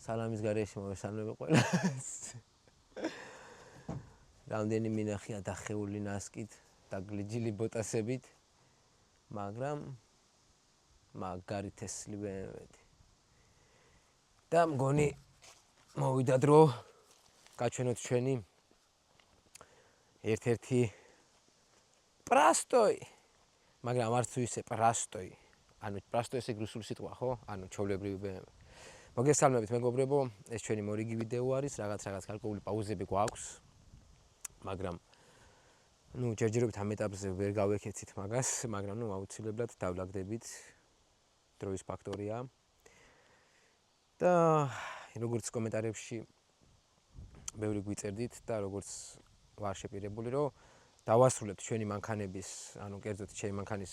სალამის გარეშე მოვესალმები ყველას. რამდენი მინახია დახეული ნასკით და გლიჯილი ბოტასებით, მაგრამ მაგარი თესლი BMW-დი. და მგონი მოვიდა დრო გაჩვენოთ ჩვენი ერთ-ერთი პრასტოი, მაგრამ არც ისე პრასტოი. ანუ პრასტოი ესე რუსული სიტყვა, ხო? ანუ ჩვეულებრივი BMW. მოგესალმებით მეგობრებო, ეს ჩვენი მორიგი ვიდეო არის, რაღაც გარკვეული პაუზები გვაქვს, მაგრამ ჯერჯერობით ამ ეტაპზე ვერ გავეკეთით მაგას, მაგრამ აუცილებლად დავლაგდებით, დროის ფაქტორია. და როგორც კომენტარებში ბევრი გვიწერდით და როგორც ვარ შეპირებული, რომ დავასრულებთ ჩვენი მანქანების, ანუ კერძოდ ჩემი მანქანის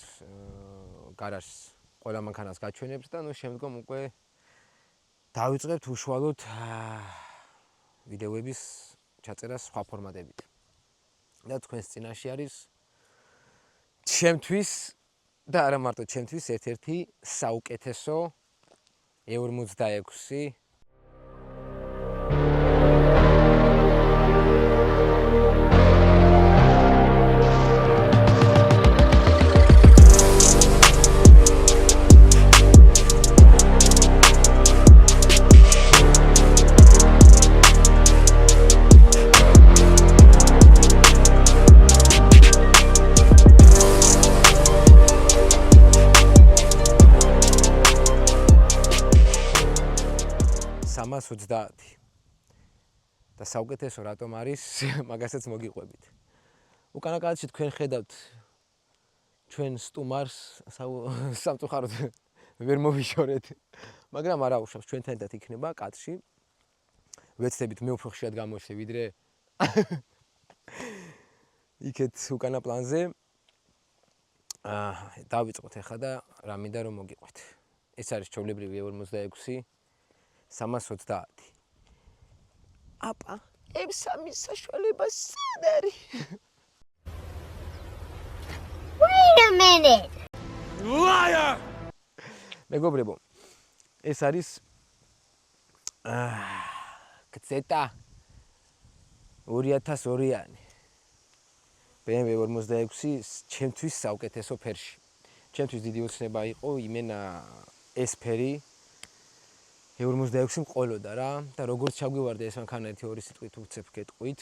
გარაჟს, ყველა მანქანას გაჩვენებთ და შემდგომ უკვე დავიწყებთ უშუალოდ ვიდეოების ჩაწერას სხვა ფორმატებით. და თქვენს წინაშე არის ჩემთვის და არა მარტო ჩემთვის ერთ-ერთი საუკეთესო E46 320 და საუკეთესო რატომ არის, მაგასაც მოგიყვებით. უკანა კადრში თქვენ ხედავთ ჩვენ სტუმარს, სამწუხაროდ ვერ მოვიშორეთ, მაგრამ არა უშავს, ჩვენთან ერთად იქნება კადრში. ვეცდებით მე უფრო ხშირად გამოჩნდე, ვიდრე იქეთ უკანა პლანზე. დავიწყოთ ახლა და რა მინდა რომ მოგიყვეთ. ეს არის ჩვეულებრივი E46 320. აპა, M3-ის საშუალება სად არის? Wait a minute. Liar! მეგობრებო, ეს არის გზეტა 2002-იანი. BMW 46 ჩემთვის საუკეთესო ფერში. ჩემთვის დიდი ოცნება იყო იმენა ეს ფერი E46 მყოლოდა რა და როგორც ჩაგვივარდა ეს მანქანა 1-2 სიტყვით უცებ გეტყვით.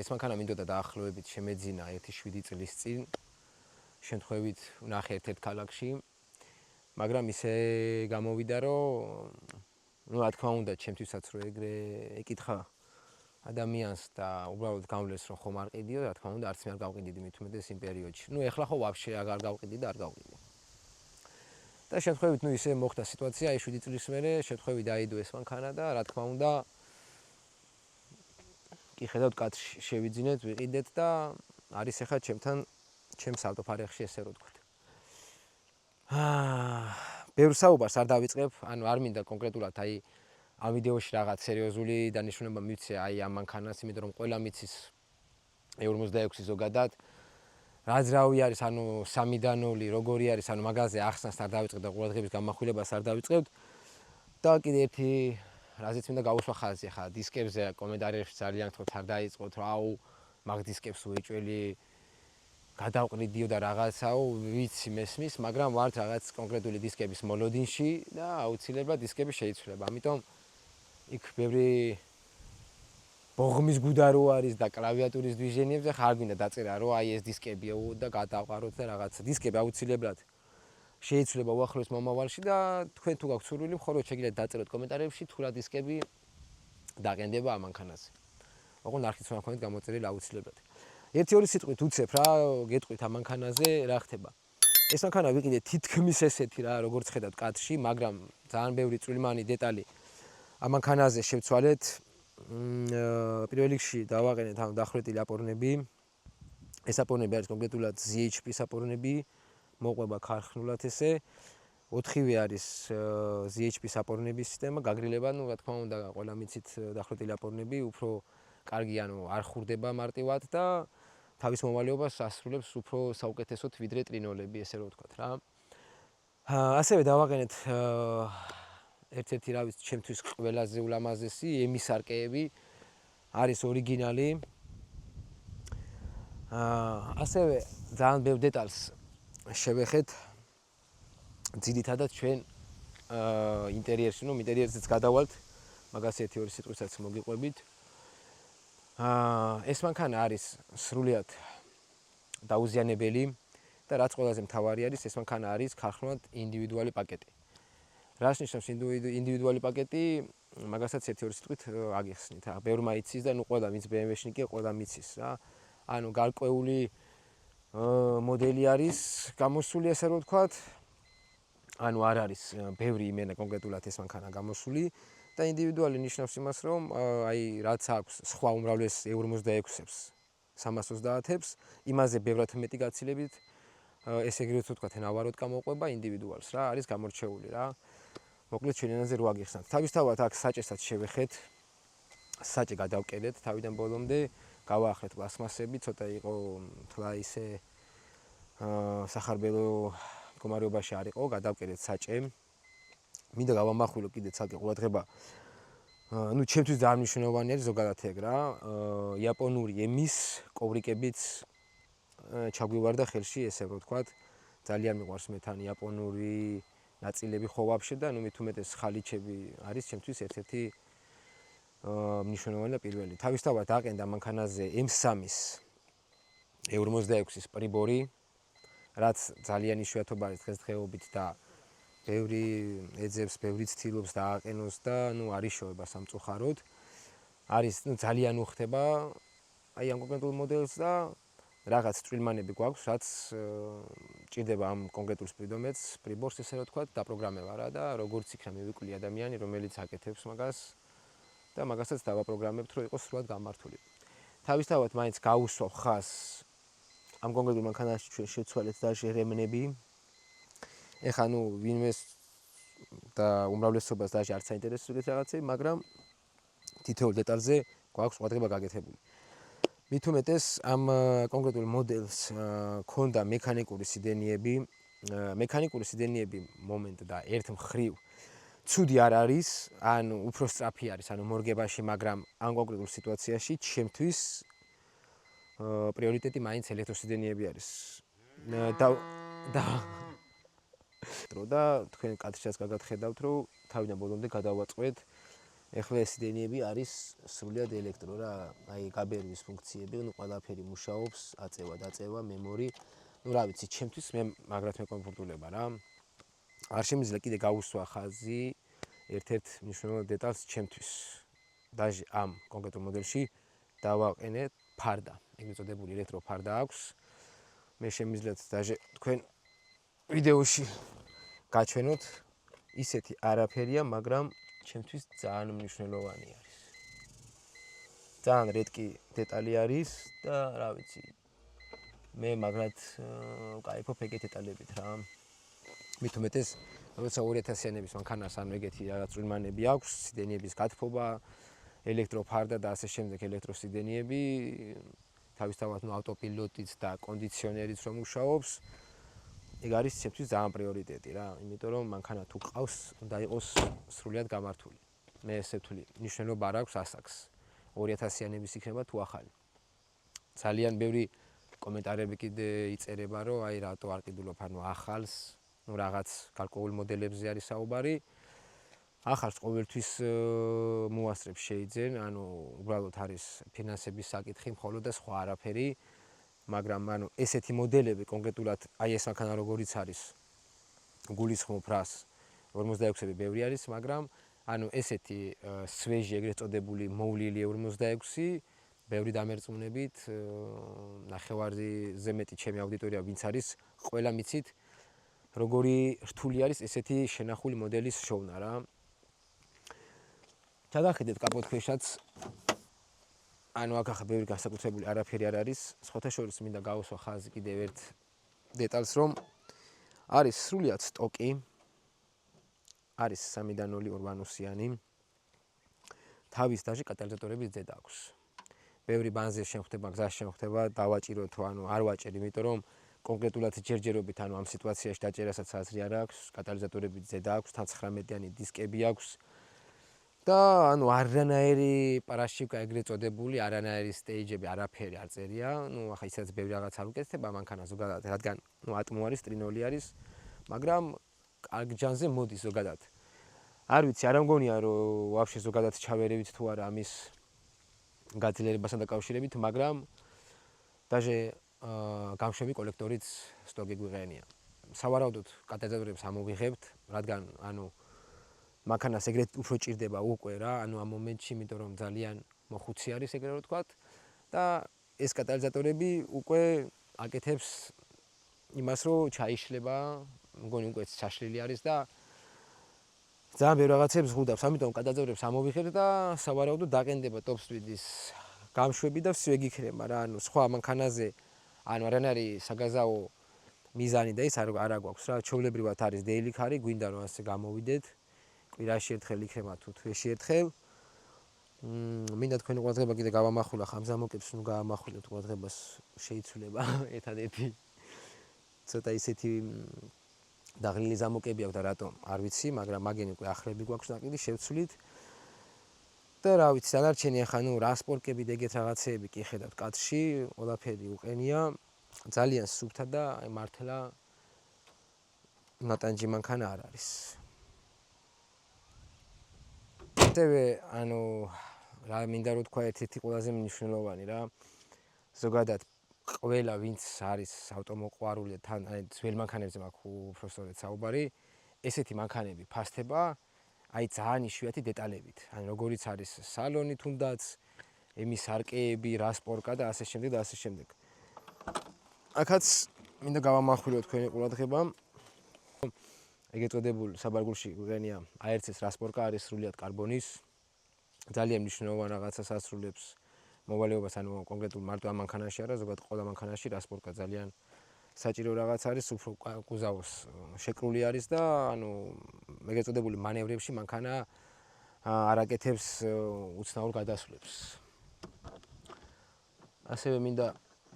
ეს მანქანა მინდოდა დაახლოებით შემეძინა 1-7 წლის წინ. შემთხვევით ვნახე ერთ-ერთ ქალაქში. მაგრამ ისე გამოვიდა რომ რა თქმა უნდა ჩემთვისაც რო ეგრე ეკითხა ადამიანს და უბრალოდ გამლეს რომ ხომ არ ყიდიო, რა თქმა უნდა არც მე არ გავყიდიდი მით უმეტეს იმ პერიოდში. ეხლა ხო ვაფშე აღარ გავყიდი და არ გავყიდი. და შემთხვევით ისე მოხდა სიტუაცია, 7 წლის მერე შემთხვევით დაიდო ეს მანქანა და რა თქმა უნდა კი ხედავთ კადრში შევიძინეთ, ვიყიდეთ და არის ახლა ჩემს ავტოფარეხში ესე რო ვთქვათ. ბევრ საუბარს არ დავიწყებ, ანუ არ მინდა კონკრეტულად ამ ვიდეოში რაღაც სერიოზული დანიშნულება მივცე ამ მანქანას, იმიტომ რომ ყველა მიცის E46 ზოგადად. რა ძრავი არის, ანუ 3-0, როგორი არის, ანუ მაგაზე ახსნას არ დავიწყებ და ყურადღების გამახვილებას არ დავიწყებთ. და კიდე ერთი რაზეც მინდა გავუსვა ხაზი, ახლა დისკებზე კომენტარებში ძალიან გთხოვთ არ დაიწყოთ, რომ აუ მაგ დისკებს უეჭველი გადავყრიდიო და რაღაცაო, ვიცი მესმის, მაგრამ ვართ რაღაც კონკრეტული დისკების მოლოდინში და აუცილებლად დისკები შეიცვლება. ამიტომ იქ ბევრი ბოღმის გუდარო არის და კლავიატურის დვიჟენიებზე ხარ გვინდა დაწერა რომ ეს დისკებია და გადავყაროთ და რაღაცა. დისკები აუცილებლად შეიცვლება უახლოეს მომავალში და თქვენ თუ გაქვთ სურვილი, მხოლოდ შეგიძლიათ დაწეროთ კომენტარებში თუ რა დისკები დაყენდება ამ მანქანაზე. ოღონდ არქივს უნდა გქონდეთ გამოწერილი აუცილებლად. 1-2 სიტყვით უცებ რა გეტყვით ამ მანქანაზე რა ხდება. ეს მანქანა ვიყიდე თითქმის ესეთი რა, როგორც ხედავთ კადრში, მაგრამ ძალიან ბევრი წვრილმანი დეტალი ამ მანქანაზე შევცვალეთ. პირველ რიგში დავაყენეთ ამ დახვრეტილი აპორნები. ეს აპორნები არის კონკრეტულად ZHP აპორნები, მოყვება ქარხნულად ესე. 4-ვე არის ZHP აპორნების სისტემა, გაგრილება, რა თქმა უნდა, ყველა მიცით დახვრეტილი აპორნები, უფრო კარგი, ანუ არ ხურდება მარტივად და თავის მომალეობას ასრულებს უფრო საუკეთესოდ ვიდრე ტრინოლები, ესე რომ ვთქვათ რა. ასევე დავაყენეთ ერთ-ერთი რა ვიცი, ჩემთვის ყველაზე ულამაზესი ემისარკეები არის ორიგინალი. ასევე ძალიან ბევრ დეტალს შევეხეთ ძირითადად ჩვენ ინტერიერში, ნუ ინტერიერზეც გადავალთ, მაგას 1-2 სიტყვისაც მოგიყვებით. ეს მანქანა არის სრულიად დაუზიანებელი და რაც ყველაზე მთავარი არის, ეს მანქანა არის ქარხნულად ინდივიდუალი პაკეტი. რას ნიშნავს ინდივიდუალი პაკეტი? მაგასაც 1-2 სიტყვით აგიხსნით. ბევრმა იცის და ნუ ყველა ვინც BMW-შნიკია, ყველა მიცის რა. ანუ გარკვეული მოდელი არის გამოსული, ესე რომ ვთქვათ. ანუ არ არის ბევრი იმენა კონკრეტულად ეს მანქანა გამოსული და ინდივიდუალი ნიშნავს იმას, რომ აი რაც აქვს სხვა უმრავლეს E56-ებს, 330-ებს, იმაზე ბევრად მეტი გაცილებით ესე ეგრევე ვთქვათ, ნავაროდ გამოყვება ინდივიდუალს რა, არის გამორჩეული რა. მოკლედ ჩვენ ენაზე რო აგიხსნათ. თავისთავად აქ საჭესაც შევეხეთ. საჭე გადავკერეთ თავიდან ბოლომდე, გავაახლეთ პლასმასები, ცოტა იყო თლა ისე სახარბელო მდგომარეობაში არ იყო, გადავკერეთ საჭე. მინდა გავამახვილო კიდე ცალკე ყურადღება. ნუ ჩემთვის ძალიან მნიშვნელოვანი არის ზოგადად ეგ რა. იაპონური ემის კოვრიკებიც ჩაგვივარდა ხელში, ესე რომ ვთქვათ. ძალიან მიყვარს მე თან იაპონური ნაწილები ხო ვაფშე და ნუ მით უმეტეს ხალიჩები არის ჩემთვის ერთ-ერთი მნიშვნელოვანი და პირველი. თავისთავად აყენდა მანქანაზე M3-ის E56-ის პრიბორი, რაც ძალიან იშვიათობა არის დღესდღეობით და ბევრი ეძებს, ბევრი ცდილობს დააყენოს და ნუ არის შოება სამწუხაროდ. არის ნუ ძალიან უხდება აი ამ კონკრეტულ მოდელს და რაღაც წვრილმანები გვაქვს, რაც ჭირდება ამ კონკრეტულ სპიდომეტს, პრიბორს ესე რომ ვთქვათ, დაპროგრამება რა და როგორც იქნა მივიკვლიე ადამიანი, რომელიც აკეთებს მაგას და მაგასაც დავაპროგრამებთ, რომ იყოს სრულად გამართული. თავისთავად მაინც გავუსვავ ხაზს ამ კონკრეტულ მანქანაში ჩვენ შევცვალეთ დაჟე რემნები. ეხლა ნუ ვინმეს და უმრავლესობას დაჟე არც საინტერესებს რაღაცები, მაგრამ თითოეულ დეტალზე გვაქვს ყურადღება გაკეთებული. მით უმეტეს ამ კონკრეტულ მოდელს ქონდა მექანიკური სიდენიები. მექანიკური სიდენიები მომენტ და ერთ მხრივ ცუდი არ არის, ანუ უფრო სწრაფი არის, ანუ მორგებაში, მაგრამ ამ კონკრეტულ სიტუაციაში ჩემთვის პრიორიტეტი მაინც ელექტროსიდენიები არის. და თქვენ კადრშიც გაგახედავთ, რომ თავიდან ბოლომდე გადავაწყვეთ. ეხლა ეს სიდენიები არის სრულიად ელექტრო რა, აი გაბერვის ფუნქციები, ნუ ყველაფერი მუშაობს, აწევა, დაწევა, მემორი. ნუ რა ვიცი, ჩემთვის მე მაგრად მეკომფორტულება რა. არ შემიძლია კიდე გავუსვა ხაზი ერთ-ერთ მნიშვნელოვან დეტალს ჩემთვის. დაჟე ამ კონკრეტულ მოდელში დავაყენეთ ფარდა, ეგრეთ წოდებული ელექტრო ფარდა აქვს. მე შემიძლიათ დაჟე თქვენ ვიდეოში გაჩვენოთ, ისეთი არაფერია, მაგრამ ჩემთვის ძალიან მნიშვნელოვანი არის. ძალიან რედკი დეტალი არის და რა ვიცი, მე მაგრად ვკაიფობ ეგეთ დეტალებით რა. მით უმეტეს, როცა 2000-იანების მანქანას ანუ ეგეთი რაღაც წვრილმანები აქვს, სიდენიების გათბობა, ელექტროფარდა და ასე შემდეგ ელექტროსიდენიები, თავისთავად ნუ ავტოპილოტიც და კონდიციონერიც რომ მუშაობს, ეგ არის ჩემთვის ძალიან პრიორიტეტი რა, იმიტომ რომ მანქანა თუ ყავს, უნდა იყოს სრულიად გამართული. მე ესე ვთვლი, მნიშვნელობა არ აქვს ასაკს. 2000-იანების იქნება თუ ახალი. ძალიან ბევრი კომენტარები კიდე იწერება, რომ აი რატო არ ყიდულობ ანუ ახალს, ნუ რაღაც გარკვეულ მოდელებზე არის საუბარი. ახალს ყოველთვის მოასწრებს შეიძენ, ანუ უბრალოდ არის ფინანსების საკითხი, მხოლოდ და სხვა არაფერი. მაგრამ ანუ ესეთი მოდელები კონკრეტულად აი ეს მანქანა როგორიც არის გულისხმობ რას 56-ები ბევრი არის, მაგრამ ანუ ესეთი სვეჟი ეგრეთ წოდებული მოვლილი 56 ბევრი დამერწმუნებით ნახევარზე მეტი ჩემი აუდიტორია ვინც არის, ყველა მიცით როგორი რთული არის ესეთი შენახული მოდელის შოვნა რა. ჩაგახედეთ კაპოტქვეშაც ანუ აქ ახლა ბევრი განსაკუთრებული არაფერი არ არის, სხვათა შორის მინდა გავუსვა ხაზი კიდევ ერთ დეტალს, რომ არის სრულიად სტოკი, არის 3.0 ორბანუსიანი, თავის დაჟე კატალიზატორების ძედა აქვს. ბევრი ბანზე შემხდება, გზაში შემხდება, დავაჭიროთ თუ ანუ არ ვაჭერ, იმიტომ რომ კონკრეტულად ჯერჯერობით ანუ ამ სიტუაციაში დაჭერასაც აზრი არ აქვს, კატალიზატორები ზედა აქვს, თან 19-იანი დისკები აქვს და ანუ არანაირი პარაშივკა ეგრეთ წოდებული, არანაირი სტეიჯები, არაფერი არ წერია. ნუ ახლა ისაც ბევრი რაღაც არ უკეთდება მანქანა ზოგადად, რადგან ნუ ატმო არის, ტრინოლი არის, მაგრამ კარგ ჯანზე მოდის ზოგადად. არ ვიცი, არ მგონია რომ ვაფშე ზოგადად ჩავერივით თუ არა ამის გაძლიერებასთან დაკავშირებით, მაგრამ даже გამშვები კოლექტორიც სტოკი გვიყენია. სავარაუდოდ კატალიზატორებს ამოვიღებთ, რადგან ანუ მანქანას ეგრეთ უფრო ჭირდება უკვე რა, ანუ ამ მომენტში, იმიტომ რომ ძალიან მოხუცი არის ეგრე რომ ვთქვათ და ეს კატალიზატორები უკვე აკეთებს იმას, რომ ჩაიშლება, მგონი უკვე ჩაშლილი არის და ძალიან ბევრ რაღაცებს ზღუდავს, ამიტომ კატალიზატორებს ამოვიღებთ და სავარაუდოდ დაყენდება top speed-ის გამშვები და ვსვე გიქრება რა, ანუ სხვა მანქანაზე ანუ არანაირი საგაზაო მიზანი და ის არ გვაქვს რა, ჩვეულებრივად არის daily car-ი, გვინდა რომ ასე გამოვიდეთ. კვირაში ერთხელ იქნება თუ თვეში ერთხელ. მინდა თქვენი ყურადღება კიდე გავამახვილა ხამზამოკებს, ნუ გაამახვილებთ ყურადღებას შეიცვლება ერთადერთი ცოტა ისეთი დაღლილი ზამოკები აქვს და რატომ არ ვიცი, მაგრამ მაგენი უკვე ახლები გვაქვს ნაკიდი შევცვლით. და რა ვიცი, დანარჩენი ახლა ნუ რასპორკები და ეგეთ რაღაცეები კი ხედავთ კადრში, ყველაფერი უყენია, ძალიან სუფთა და აი მართლა ნატანჯი მანქანა არ არის. ასევე ანუ რა მინდა რომ თქვა ერთ-ერთი ყველაზე მნიშვნელოვანი რა, ზოგადად ყველა ვინც არის ავტომოყვარული თან აი ძველ მანქანებზე მაქვს უბრალოდ საუბარი, ესეთი მანქანები ფასდება აი ძალიან იშვიათი დეტალებით. ან როგორიც არის სალონი თუნდაც, ემის არკეები, რასპორკა და ასე შემდეგ და ასე შემდეგ. აქაც მინდა გავამახვილო თქვენი ყურადღება. ეგრეთ წოდებულ საბარგულში გვიყენია ARC-ის რასპორკა არის სრულიად კარბონის. ძალიან მნიშვნელოვან რაღაცას ასრულებს მოვალეობას, ანუ კონკრეტულ მარტო ამ მანქანაში არა, ზოგადად ყველა მანქანაში რასპორკა ძალიან საჭირო რაღაც არის, უფრო კუზავოს შეკრული არის და ანუ ეგრეთ წოდებული მანევრებში მანქანა არ აკეთებს უცნაურ გადასვლებს. ასევე მინდა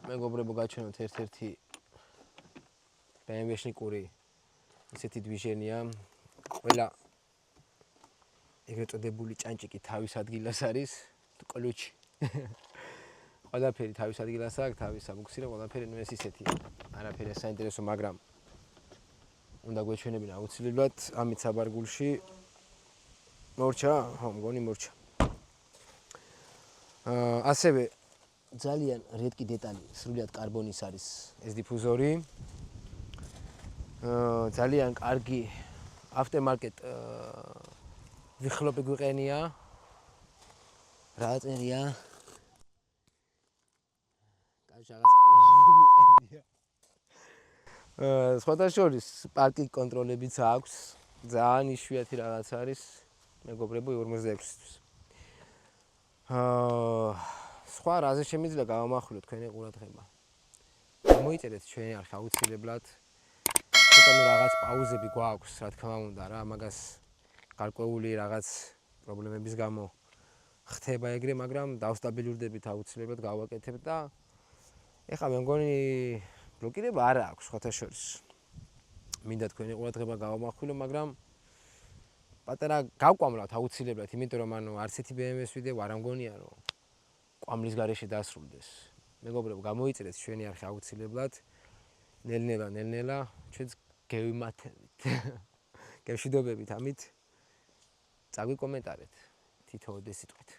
მეგობრებო გაჩვენოთ ერთ-ერთი BMW-შნიკური ისეთი დვიჟენია, ყველა ეგრეთ წოდებული ჭანჭიკი თავის ადგილას არის, კლუჩი. ყველაფერი თავის ადგილას აქვს, თავის საბუქსირე, ყველაფერი ნუ ეს ისეთი. არაფერი საინტერესო, მაგრამ უნდა გვეჩვენებინა აუცილებლად ამით საბარგულში. მორჩა, ხო, მგონი მორჩა. ასევე ძალიან რედკი დეტალი, სრულიად კარბონის არის ეს დიფუზორი. ძალიან კარგი aftermarket ვიხლოპი გვიყენია. რა წერია? კაჟაღაც გვიყენია. სხვათა შორის პარკინგ კონტროლებიც აქვს. ძალიან იშვიათი რაღაც არის, მეგობრებო 46-თვის. სხვა რაზე შემიძლია გავამახვილოთ თქვენი ყურადღება. გამოიწერეთ ჩვენი არხი აუცილებლად. ცოტა რაღაც პაუზები გვაქვს, რა თქმა უნდა რა, მაგას გარკვეული რაღაც პრობლემების გამო ხდება ეგრე, მაგრამ დავსტაბილურდებით აუცილებლად გავაკეთებ და ეხლა მე მგონი ბლოკირება არ აქვს სხვათა შორის. მინდა თქვენი ყურადღება გავამახვილო, მაგრამ პატარა გავკვამლავთ აუცილებლად, იმიტომ რომ ანუ არც ერთი BMW-ს ვიდეო არ მგონია რომ კვამლის გარეშე დასრულდეს. მეგობრებო, გამოიწერეთ ჩვენი არხი აუცილებლად. ნელ-ნელა ჩვენს გევიმათებით. გემშვიდობებით ამით. წაგვიკომენტარეთ თითოეულ სიტყვით.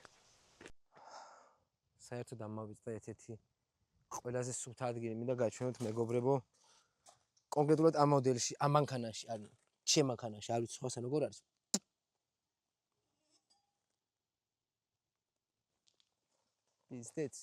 საერთოდ ამავიწდა ერთ-ერთი ყველაზე სუფთა ადგილი მინდა გაჩვენოთ მეგობრებო. კონკრეტულად ამ მოდელში, ამ მანქანაში, ანუ ჩემ მანქანაში, არ ვიცი სხვასა როგორ არის. Is that?